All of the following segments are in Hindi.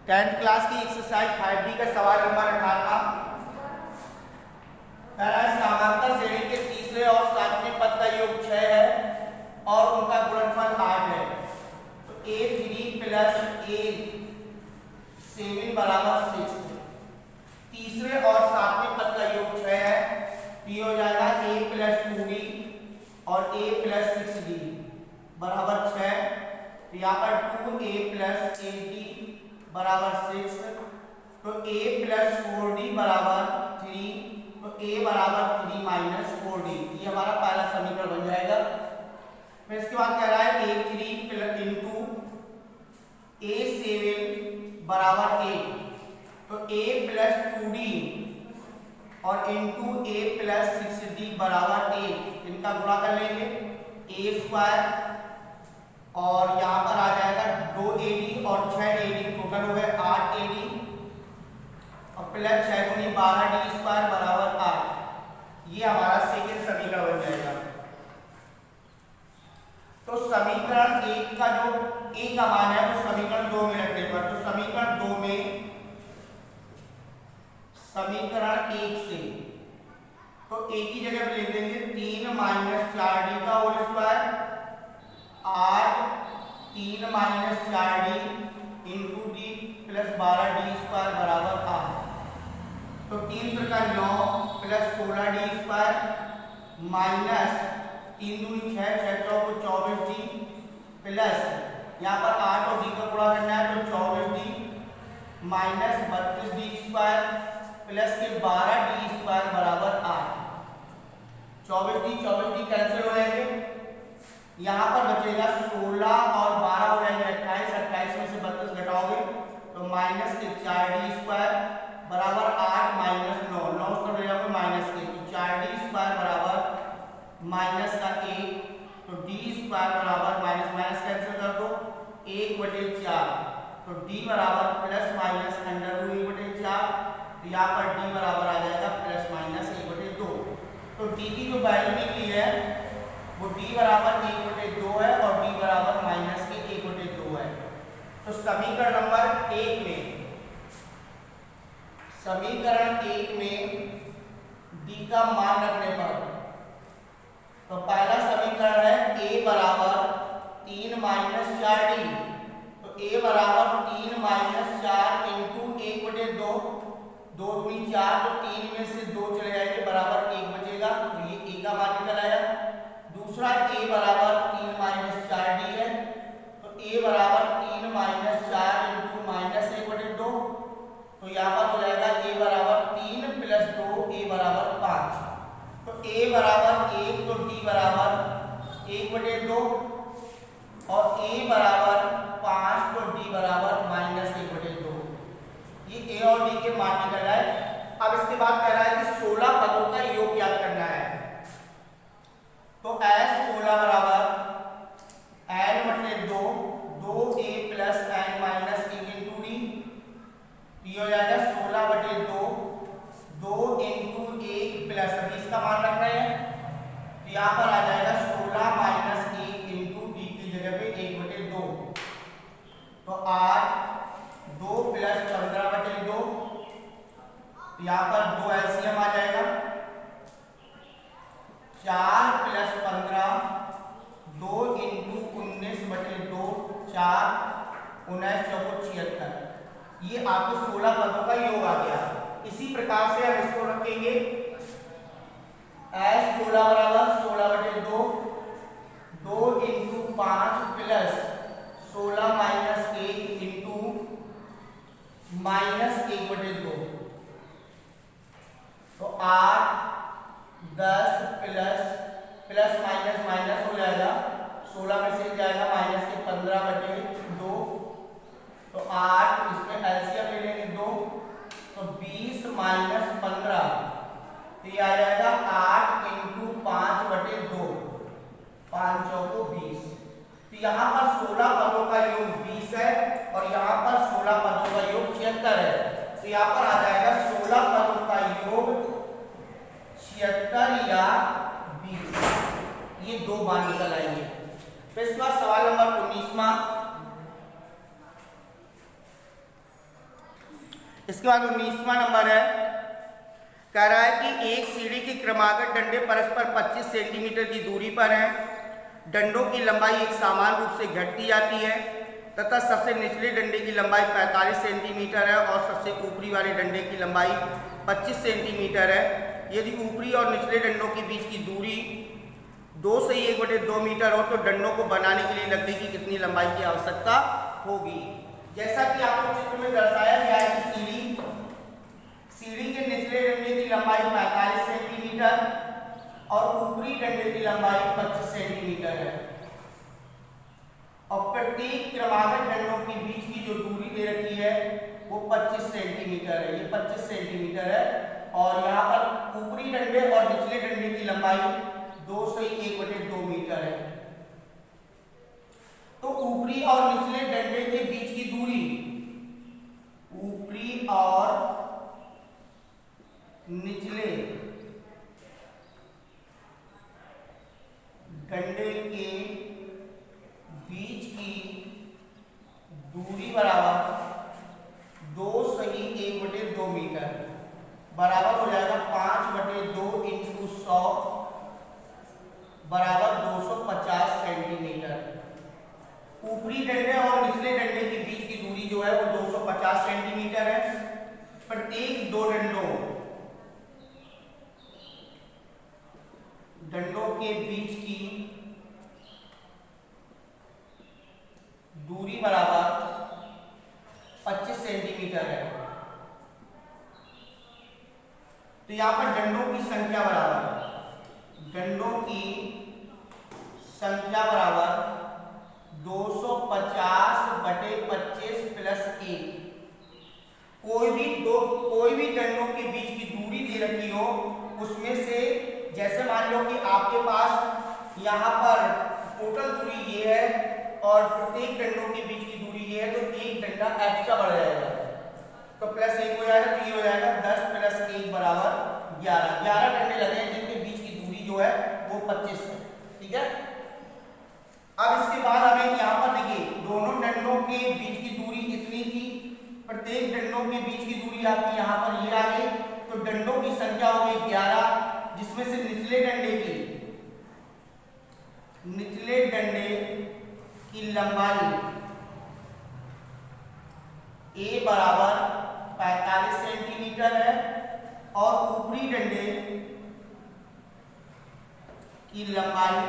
10th क्लास की एक्सरसाइज 5D का सवाल नंबर 18 समांतर श्रेणी के तीसरे और सातवें पद का योग 6 है और उनका गुणनफल 8 है। तो a3 प्लस a7 बराबर 6। तीसरे और सातवें पद का योग 6 है तो ये हो जाएगा a प्लस 2d और a प्लस 6d बराबर 6। तो यहाँ पर 2a प्लस 8d बराबर 6। तो a प्लस 4d बराबर 3। तो a बराबर 3 माइनस 4d, ये हमारा पहला समीकरण बन जाएगा। फिर इसके बाद कह रहा है a3 प्लस इंटू a7 बराबर 8। तो a प्लस 2d और इंटू a प्लस 6d बराबर 8, इनका गुणा कर लेंगे a स्क्वायर और यहाँ पर आ जाएगा 2ad और 6ad, टोटल हो गए 8ad और प्लस 6 दूनी 12d स्क्वायर बराबर 8। ये हमारा सेकंड समीकरण बन जाएगा। तो समीकरण 1 का जो a का मान है वो समीकरण 2 में रखने पर, तो समीकरण 2 में समीकरण 1 से तो a की जगह पे लिख देंगे 3 माइनस 4d का whole square 8 3 minus 4d into d plus 12d square बराबर 8। तो 3 का 9 प्लस 16d स्क्वायर माइनस 3 दूनी 6 6 चौको 24d प्लस यहाँ पर 8 और d का गुणा करना है तो 24d minus 32d square plus के 12d स्क्वायर बराबर 8। 24d कैंसिल हो जाएंगे, यहाँ पर बचेगा 16 और 12 हो जाएंगे 28, 28 में से 32 घटाओगे तो माइनस के 4d स्क्वायर बराबर 8 माइनस 9, 9 उसका ले जाओगे माइनस के, तो 4d स्क्वायर बराबर माइनस का 1, तो d स्क्वायर बराबर माइनस माइनस कैंसिल कर दो 1/4, तो d बराबर प्लस माइनस अंडर रूट 1/4, तो यहाँ पर d बराबर आ जाएगा प्लस माइनस 1/2। तो d की जो वैल्यू निकली है वो d बराबर 1/2 है और d बराबर माइनस के 1/2 है। तो समीकरण नंबर 1 में d का मान रखने पर तो पहला समीकरण है a बराबर 3 माइनस 4d, तो a बराबर 3 माइनस 4 इंटू 1/2, 2 दूनी 4 तो 3 में से 2 चले जाएंगे बराबर 1 बचेगा, तो ये a का मान निकल आया। दूसरा a बराबर 3 माइनस 4d है, तो a बराबर 3 माइनस 4 इंटू माइनस 1/2, तो यहाँ पर हो जाएगा a बराबर 3 प्लस 2 a बराबर 5। तो a बराबर 1 तो d बराबर 1/2 और a बराबर 5 तो d बराबर माइनस 1/2। ये a और d के मान निकल आए। अब इसके बाद कह रहा है कि 16 पदों का योग ज्ञात करना है। तो s16 बराबर n/2 2a plus n minus 1 into d, ये हो जाएगा 16/2 2 इंटू 1 प्लस, अभी इसका मान रख रहे हैं तो यहाँ पर आ जाएगा 16 माइनस 1 इंटू d की जगह पे 1/2, तो 8 2 प्लस 15/2, यहाँ पर 2 एलसीएम आ जाएगा 4 प्लस 15 2 इंटू 19/2 4 19 चौको 76, ये आपको 16 पदों का योग आ गया। इसी प्रकार से हम इसको रखेंगे s16 बराबर 16/2 2 into 5 plus 16 minus 1 into minus 1/2, तो 8 10 प्लस माइनस माइनस हो जाएगा 16 में से जाएगा माइनस के 15/2, तो 8 इसमें एलसीएम ले लेंगे 2, तो 20 माइनस 15, तो ये आ जाएगा 8 इंटू 5/2 5 चौको 20। तो यहाँ पर 16 पदों का योग 20 है और यहाँ पर 16 पदों का योग 76 है, तो यहाँ पर आ जाएगा 16 पदों का योग 76 या 20, ये दो मान निकल आएंगे। फिर इसके बाद सवाल नंबर 19वां इसके बाद 19वां नंबर है, कह रहा है कि एक सीढ़ी के क्रमागत डंडे परस्पर 25 सेंटीमीटर की दूरी पर हैं। डंडों की लंबाई एक समान रूप से घटती जाती है तथा सबसे निचले डंडे की लंबाई 45 सेंटीमीटर है और सबसे ऊपरी वाले डंडे की लंबाई 25 सेंटीमीटर है। यदि ऊपरी और निचले डंडों के बीच की दूरी 2 से 1/2 मीटर हो तो डंडों को बनाने के लिए लकड़ी की कितनी लंबाई की आवश्यकता होगी। जैसा कि आपको चित्र में दर्शाया गया है कि सीढ़ी के निचले डंडे की लंबाई 45 सेंटीमीटर और ऊपरी डंडे की लंबाई 25 सेंटीमीटर है और प्रत्येक क्रमागत डंडों के बीच की जो दूरी दे रखी है वो 25 सेंटीमीटर है। ये 25 सेंटीमीटर है और यहाँ पर ऊपरी डंडे और निचले डंडे की लंबाई 2 से 1/2 मीटर है। तो ऊपरी और निचले डंडे के बीच की दूरी, ऊपरी और निचले डंडे के बीच की दूरी बराबर 2 सही 1/2 मीटर बराबर हो जाएगा 5/2 इंटू 100 बराबर 250 सेंटीमीटर। ऊपरी डंडे और निचले डंडे के बीच की दूरी जो है वो 250 सेंटीमीटर है। प्रत्येक दो डंडों के बीच की दूरी बराबर 25 सेंटीमीटर है। तो यहां पर डंडों की संख्या बराबर 250/25 प्लस 1। कोई भी डंडों के बीच की दूरी दे रखी हो उसमें से, जैसे मान लो कि आपके पास यहाँ पर टोटल दूरी ये है और प्रत्येक डंडों के बीच की दूरी ये है, तो एक डंडा एक्स्ट्रा बढ़ जाएगा तो प्लस 1 हो जाएगा। तो ये हो जाएगा 10 प्लस 1 बराबर 11 डंडे लगे हैं जिनके बीच की दूरी जो है वो 25 है। ठीक है, अब इसके बाद हमें यहाँ पर देखिए दोनों डंडों के बीच की दूरी इतनी थी, प्रत्येक डंडों के बीच की दूरी आपकी यहाँ पर ये आ गई, तो डंडों की संख्या हो गई 11, जिसमें से निचले डंडे की लंबाई ए बराबर 45 सेंटीमीटर है और ऊपरी डंडे की लंबाई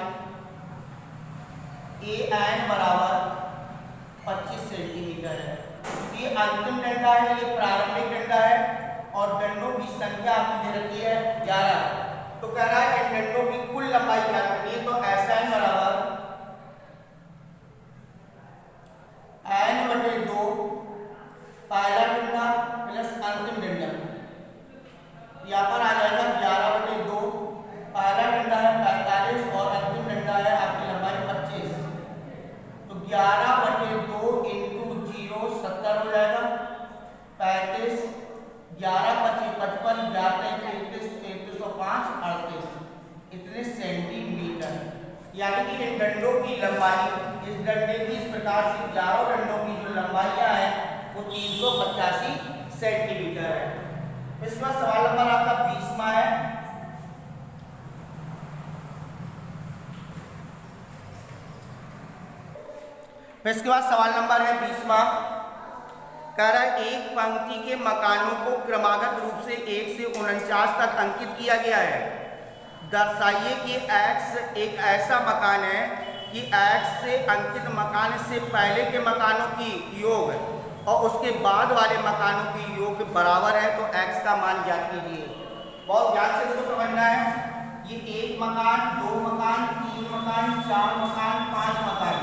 एन बराबर 25 सेंटीमीटर है। ये अंतिम डंडा है, ये प्रारंभिक डंडा है और डंडों की संख्या आपकी दे रखी है 11। तो कह रहा है इन डंडों की कुल लंबाई क्या करनी है, तो एन बराबर n/2 पहला डंडा प्लस अंतिम डंडा, यहाँ पर आ जाएगा 11/2। पहला डंडा है 45 और अंतिम डंडा है आपकी लंबाई 25, तो 11/2 इंटू 0 70 हो जाएगा 35, 11×25 55, 11×33 3305 38 इतने सेंटीमीटर। यानी कि इन डंडों की लंबाई, इस डंडे की इस प्रकार से 11 डंडों की जो लंबाइयां हैं वो 385 सेंटीमीटर है। इसके बाद सवाल नंबर आपका 20वां है। इसके बाद सवाल नंबर है 20वां, कह रहा है एक पंक्ति के मकानों को क्रमागत रूप से 1 से 49 तक अंकित किया गया है। दर्शाइए कि x एक ऐसा मकान है कि x से अंकित मकान से पहले के मकानों की योग और उसके बाद वाले मकानों की योग बराबर है, तो x का मान ज्ञात कीजिए। बहुत ध्यान से इसको समझना है। ये 1 मकान, 2 मकान, 3 मकान, 4 मकान, 5 मकान,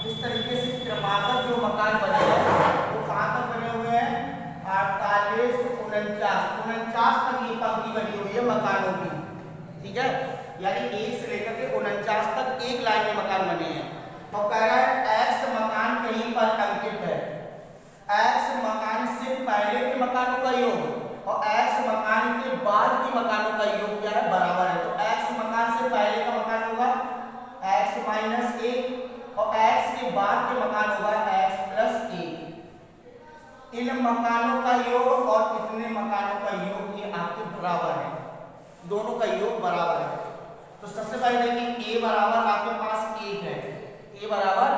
इस तरीके से क्रमागत जो मकान बने हैं वो कहाँ तक बने हुए हैं, 48 49 तक ये पंक्ति बनी हुई है मकानों की। ठीक है, यानी 1 से लेकर के 49 तक एक लाइन में मकान बने हैं। और कह रहा है x मकान कहीं पर अंकित है, x मकान से पहले के मकानों का योग और x मकान के बाद के मकानों का योग क्या है, बराबर है। तो x मकान से पहले का मकान होगा x - 1 और x के बाद के मकान होगा x + 1। इन मकानों का योग और इतने मकानों का योग ये आपके बराबर है, दोनों का योग बराबर है। तो सबसे पहले देखिए ए बराबर आपके पास 1 है, ए बराबर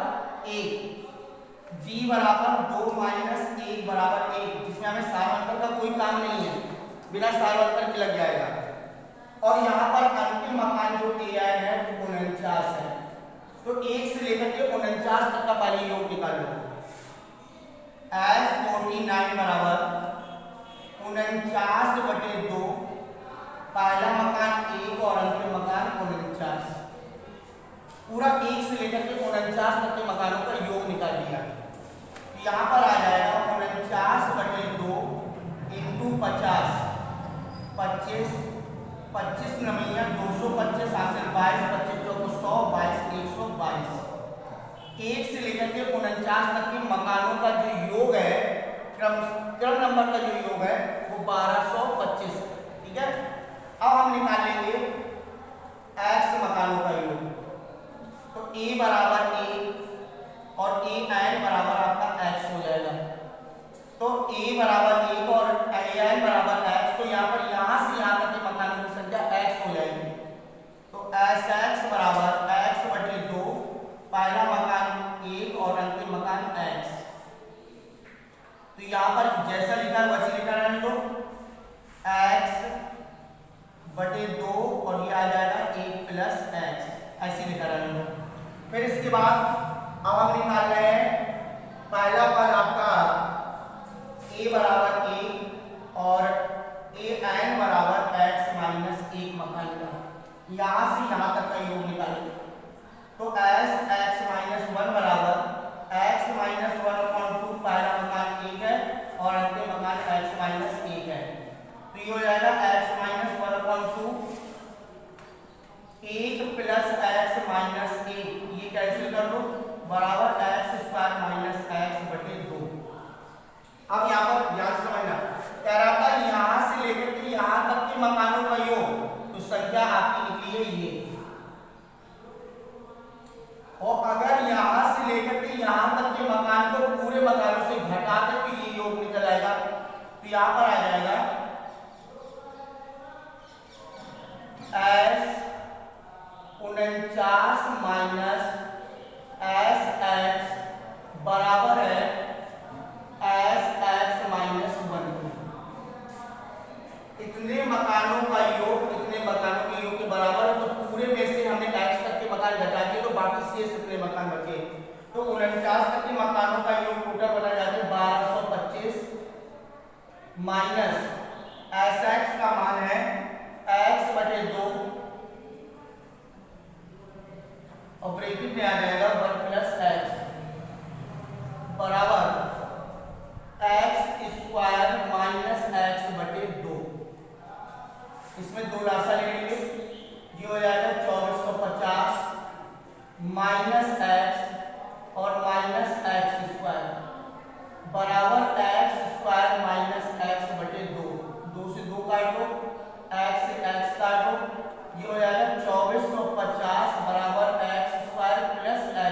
1, जी बराबर 2 माइनस 1 बराबर 1, जिसमें हमें सारवंतर का कोई काम नहीं है, बिना सारवंतर के लग जाएगा। और यहाँ पर अंतिम मकान जो ए आई है वो 49 है। तो 1 से लेकर के 49 तक का पहले योग निकाल लो। एस 49 बराबर 49/2, पहला मकान 1 और अंतिम मकान 49, पूरा 1 से लेकर के 49 तक के मकानों का योग निकाल लिया। तो यहाँ पर आ जाएगा 49/2 इंटू 50, 25, 25 नमैया 225 हासिल 22, 25 चौको 100, 22 122। 1 से लेकर के 49 तक के मकानों का जो योग है, क्रम नंबर का जो योग है वो 1225, ठीक है। अब हम निकाल लेंगे x मकानों का योग। तो a बराबर 1 और a n बराबर आपका x हो जाएगा। तो a बराबर 1 और a n बराबर x, तो यहाँ पर यहाँ से यहाँ तक के मकानों की संख्या x हो जाएगी। तो sx बराबर x/2, पहला मकान 1 और अंतिम मकान x। तो यहाँ पर जैसा लिखा है वैसे लिखा रहने दो, x/2 और ये आ जाएगा 1 + x, ऐसे लिखा रहने दो। फिर इसके बाद अब हम निकाल रहे हैं पहला पद आपका a बराबर 1 और a n बराबर x - 1 मकान का, यहाँ से यहाँ तक का योग निकालेंगे। तो s x - 1 बराबर x - 1/2, पहला मकान 1 है और अंतिम मकान x - 1 है। तो ये हो जाएगा x - 1/2, 1 + x - 1, ये कैंसिल कर दो, बराबर x² - x/2। अब यहाँ पर ध्यान से समझना, कह रहा था यहाँ से लेकर के यहाँ तक के मकानों का योग, तो संख्या आपकी निकली है ये। और अगर यहाँ से लेकर के यहाँ तक के मकान को पूरे मकानों से घटा दे तो ये योग निकल आएगा। तो यहाँ पर आ जाएगा s 49 - sx बराबर है sx - 1। इतने मकानों का योग इतने मकानों के योग के बराबर है। तो पूरे में से हमने x तक के मकान घटा दिए, तो बाकी शेष कितने मकान बचे। तो 49 तक के मकानों का योग टोटल बना जाता है 1225 माइनस sx का मान है x/2 और ब्रैकेट में आ जाएगा 1 + x बराबर x² - x/2। इसमें दो राशा ले लेंगे, ये हो जाएगा 2450 माइनस x और माइनस x² बराबर x² - x/2। 2 से 2 काट दो, x से x काट दो, ये हो जाएगा 2450 बराबर x² + x²।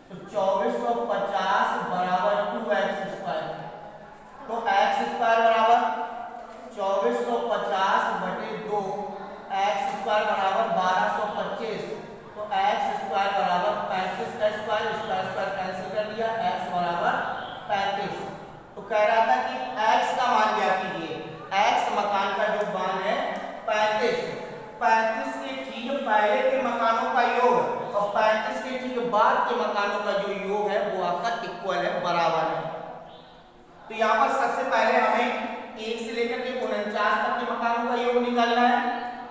तो 2450 बराबर 2x²। तो x² बराबर 2450/2, x² बराबर 1225। तो x² बराबर 35 का स्क्वायर, स्क्वायर कैंसिल कर दिया, x बराबर 35। तो कह रहा था कि x का मान क्या कीजिए, x मकान का जो मान है 35, 35 के ठीक पहले के मकानों का योग और 35 के ठीक बाद के मकानों का जो योग है वो आपका इक्वल है, बराबर है। तो यहाँ पर सबसे पहले हमें 1 से लेकर के 49 तक के मकानों का योग निकालना है,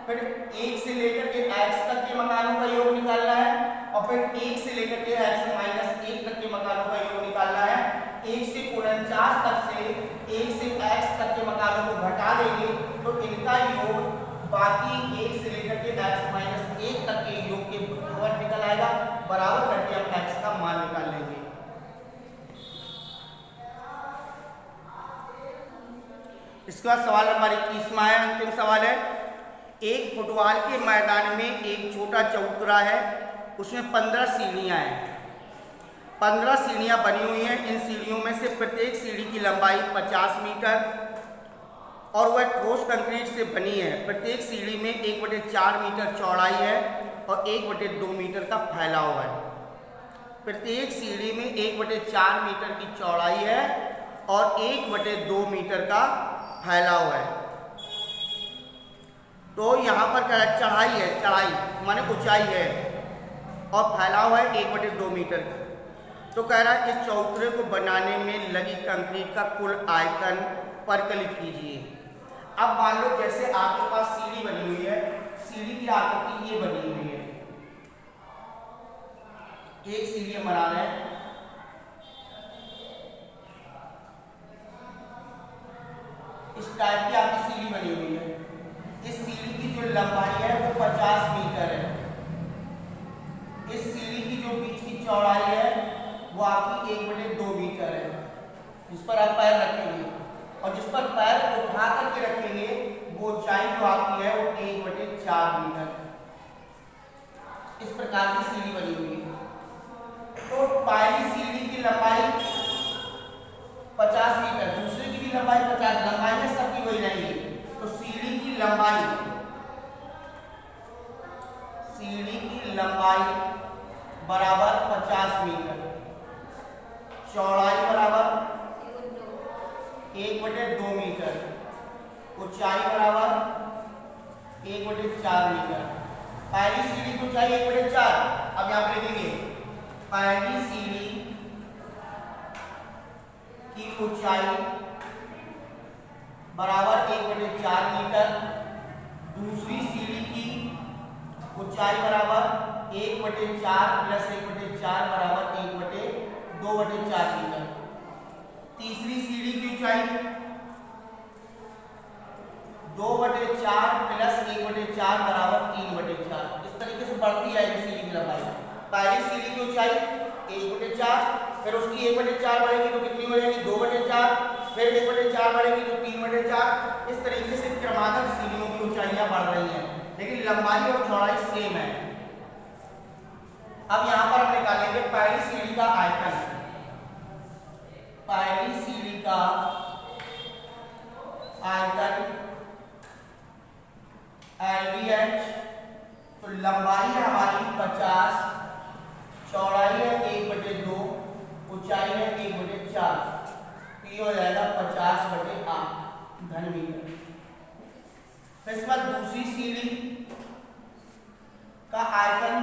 फिर 1 से लेकर के x तक के मकानों का योग निकालना है, और फिर 1 से लेकर के x - 1 तक के मकानों का योग निकालना है। 1 से 49 तक से 1 से x तक के मकानों को घटा देंगे तो इनका योग बाकी 1 से लेकर के x - 1 तक के योग के बराबर निकल आएगा, बराबर करके हम x का मान निकाल लेंगे। इसके बाद सवाल नंबर 21 है, अंतिम सवाल है। एक फुटबॉल के मैदान में एक छोटा चबूतरा है, उसमें 15 सीढ़ियां हैं। 15 सीढ़ियाँ बनी हुई हैं। इन सीढ़ियों में से प्रत्येक सीढ़ी की लंबाई 50 मीटर और वह ठोस कंक्रीट से बनी है। प्रत्येक सीढ़ी में 1/4 मीटर चौड़ाई है और 1/2 मीटर का फैलाव है। प्रत्येक सीढ़ी में 1/4 मीटर की चौड़ाई है और 1/2 मीटर का फैलाव है। तो यहाँ पर क्या है, चढ़ाई है, चढ़ाई माने ऊंचाई है और फैलाव है 1/2 मीटर का। तो कह रहा है इस चौतरे को बनाने में लगी कंक्रीट का कुल आयतन परिकलित कीजिए। अब मान लो जैसे आपके पास सीढ़ी बनी हुई है, सीढ़ी की आकृति ये बनी हुई है, एक सीढ़ी बना रहे हैं, इस टाइप की आपकी सीढ़ी बनी हुई है। इस सीढ़ी की जो लंबाई है वो 50 मीटर है। इस सीढ़ी की जो बीच की चौड़ाई है वो आपकी 1/2 मीटर है, जिस पर आप पैर रखेंगे और जिस पर पैर उठा करके रखेंगे वो ऊंचाई जो आपकी है वो 1/4 मीटर। इस प्रकार की सीढ़ी बनी हुई है। तो पहली सीढ़ी की लंबाई 50 मीटर, दूसरी की भी लंबाई 50, लंबाई सबकी वही रहेंगी। तो सीढ़ी की लंबाई बराबर 50 मीटर, चौड़ाई बराबर 1/2 मीटर, ऊंचाई बराबर 1/4 मीटर। पहली सीढ़ी की ऊंचाई 1/4। अब यहाँ पर लिखेंगे पहली सीढ़ी की ऊंचाई बराबर 1/4 मीटर, दूसरी सीढ़ी की ऊंचाई बराबर 1/4 प्लस 1/4 बराबर 1/2/4 मीटर। तीसरी सीढ़ी की ऊंचाई 2/4 प्लस 1/4 बराबर 3/4। इस तरीके से बढ़ती जाएगी सीढ़ी की लंबाई। पहली सीढ़ी की ऊंचाई 1/4, फिर उसकी 1/4 बढ़ेगी तो कितनी हो जाएगी 2/4, फिर 1/4 बढ़ेगी तो 3/4। इस तरीके से क्रमागत सीढ़ियों की ऊंचाइयां बढ़ रही हैं, लेकिन लंबाई और चौड़ाई सेम है। अब यहाँ पर हम निकालेंगे पहली सीढ़ी का आयतन। पहली सीढ़ी का आयतन LVH, तो लंबाई है हमारी 50, चौड़ाई है 1/2, ऊंचाई है 1/4, तो ये हो जाएगा 50/8 घन मीटर। फिर इसके बाद दूसरी सीढ़ी का आयतन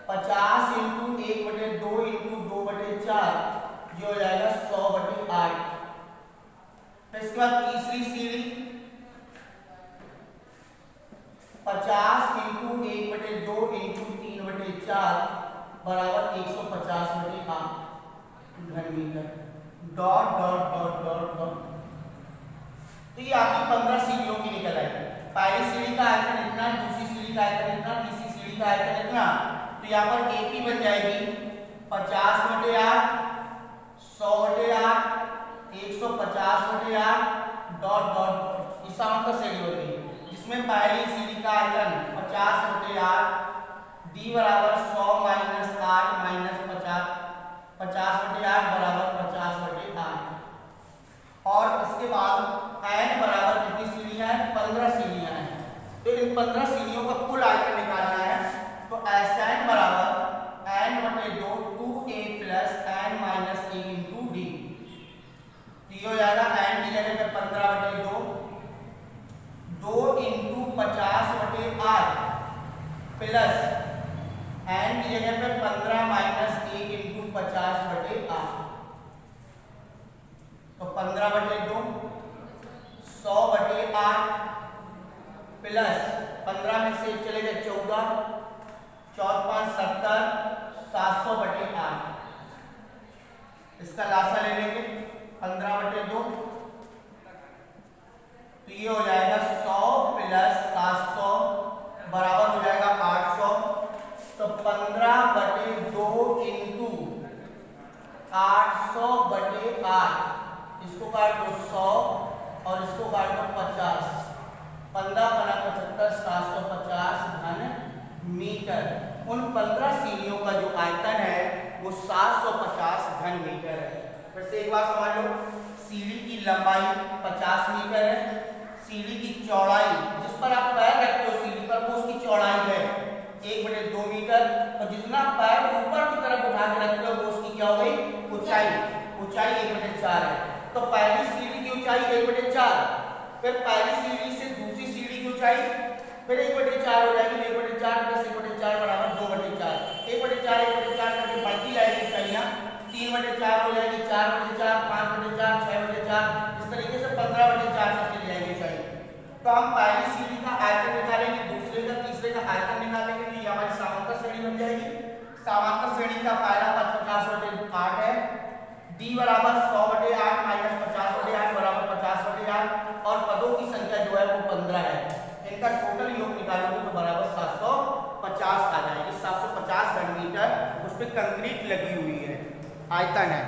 50 × 1/2 × 2/4, ये हो जाएगा 100/8। फिर इसके बाद तीसरी सीढ़ी 50 × 1/2 × 3/4 बराबर 150/8 घन metre. Dot dot dot dot dot. तो ये आपकी 15 सीढ़ियों की निकल आई। पहली सीढ़ी का आयतन इतना, दूसरी सीढ़ी का आयतन इतना, तीसरी सीढ़ी का आयतन इतना। तो यहाँ पर AP बन जाएगी 50/8, 100/8, 150/8 डॉट डॉट डॉट। इस समांतर श्रेणी हो गई जिसमें पहली सीढ़ी का आयतन 50/8, D बराबर 100 - 8 - 50, 50/8 बराबर 50/8। और इसके बाद n बराबर कितनी सीढ़ियां हैं, 15 सीढ़ियां हैं। तो इन 15 सीढ़ियों का कुल आयतन निकालना है। तो Sn बराबर n/2 2a plus n - 1 × d। तो ये हो जाएगा n की जगह पे 15/2, 2 × 50/8 प्लस n की जगह पे 15 - 1 × 50/8। तो 15/2 100/8 प्लस 15 में से चले गए 14, 4 × 5 = 70, 700/8। इसका लासा ले लेंगे 15/2, तो ये हो जाएगा 100 प्लस 700 बराबर हो जाएगा 800। तो 15/2 × 800/8, इसको काट दो 100 और इसको काट दो 50, 15 × 75 750 घन मीटर। उन 15 सीढ़ियों का जो आयतन है वो 750 घन मीटर है। फिर से एक बार समझ लो, सीढ़ी की लंबाई 50 मीटर है, सीढ़ी की चौड़ाई जिस पर आप पैर रखते हो सीढ़ी पर वो उसकी चौड़ाई है 1/2 मीटर, और जितना पैर ऊपर की तरफ उठा के रखते हो वो उसकी क्या हो गई ऊंचाई, ऊंचाई 1/4 है। तो पहली सीढ़ी की ऊंचाई 1/4, फिर पहली सीढ़ी से दूसरी सीढ़ी की ऊंचाई फिर 1/4 हो जाएगी, 1/4 प्लस 1/4 बराबर 2/4, 1/4 1/4 करके बढ़ती जाएगी ऊंचाइयां, 3/4 हो जाएगी, 4/4, 5/4, 6/4, इस तरीके से 15/4 तक चली जाएगी ऊंचाई। तो हम पहली सीढ़ी का आयतन निकालेंगे, दूसरे का तीसरे का आयतन निकालेंगे, तो ये हमारी समांतर श्रेणी बन जाएगी। समांतर श्रेणी का पहला पद 50/8 है, d बराबर 100/8 माइनस 50/8 बराबर 50/8, और पदों की संख्या जो है वो 15 है। इनका टोटल योग निकालोगे तो बराबर 750 आ जाएगी। 750 घन मीटर उस पर कंक्रीट लगी हुई है, आयतन है।